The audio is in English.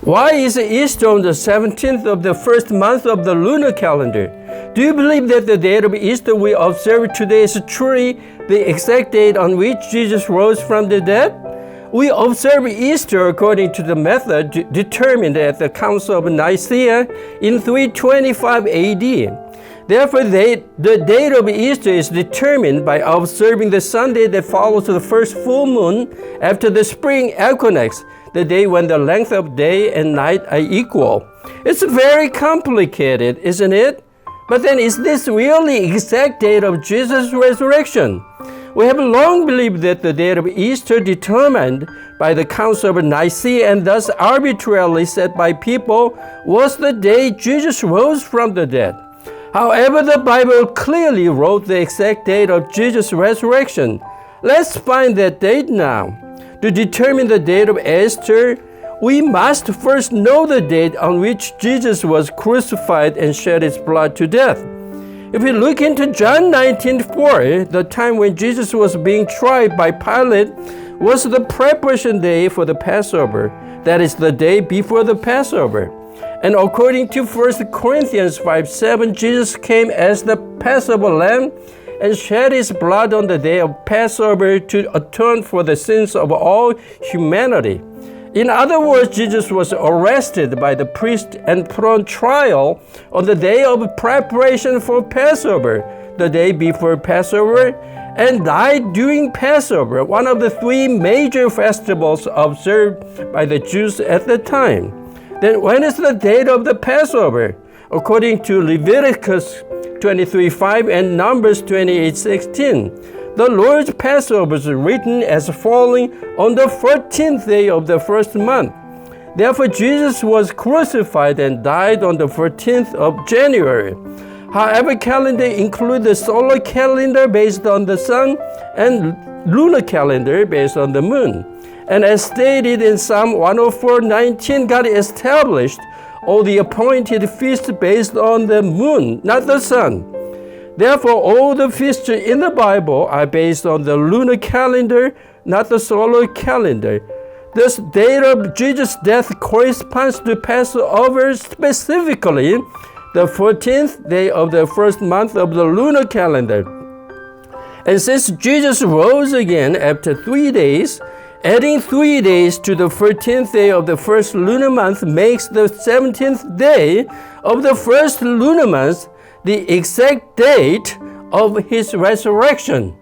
Why is Easter on the 17th of the first month of the lunar calendar? Do you believe that the date of Easter we observe today is truly the exact date on which Jesus rose from the dead? We observe Easter according to the method determined at the Council of Nicaea in 325 AD. Therefore, the date of Easter is determined by observing the Sunday that follows the first full moon after the spring equinox, the day when the length of day and night are equal. It's very complicated, isn't it? But then, is this really the exact date of Jesus' resurrection? We have long believed that the date of Easter determined by the Council of Nicaea and thus arbitrarily set by people was the day Jesus rose from the dead. However, the Bible clearly wrote the exact date of Jesus' resurrection. Let's find that date now. To determine the date of Easter, we must first know the date on which Jesus was crucified and shed his blood to death. If we look into John 19:4, the time when Jesus was being tried by Pilate was the preparation day for the Passover. That is the day before the Passover. And according to 1 Corinthians 5:7, Jesus came as the Passover lamb and shed his blood on the day of Passover to atone for the sins of all humanity. In other words, Jesus was arrested by the priest and put on trial on the day of preparation for Passover, the day before Passover, and died during Passover, one of the three major festivals observed by the Jews at the time. Then when is the date of the Passover? According to Leviticus 23:5 and Numbers 28:16, the Lord's Passover is written as falling on the 14th day of the first month. Therefore, Jesus was crucified and died on the 14th of January. However, calendar include the solar calendar based on the sun and lunar calendar based on the moon. And as stated in Psalm 104:19, God established all the appointed feasts based on the moon, not the sun. Therefore, all the feasts in the Bible are based on the lunar calendar, not the solar calendar. This date of Jesus' death corresponds to Passover, specifically the 14th day of the first month of the lunar calendar. And since Jesus rose again after 3 days, adding 3 days to the 14th day of the first lunar month makes the 17th day of the first lunar month the exact date of his resurrection.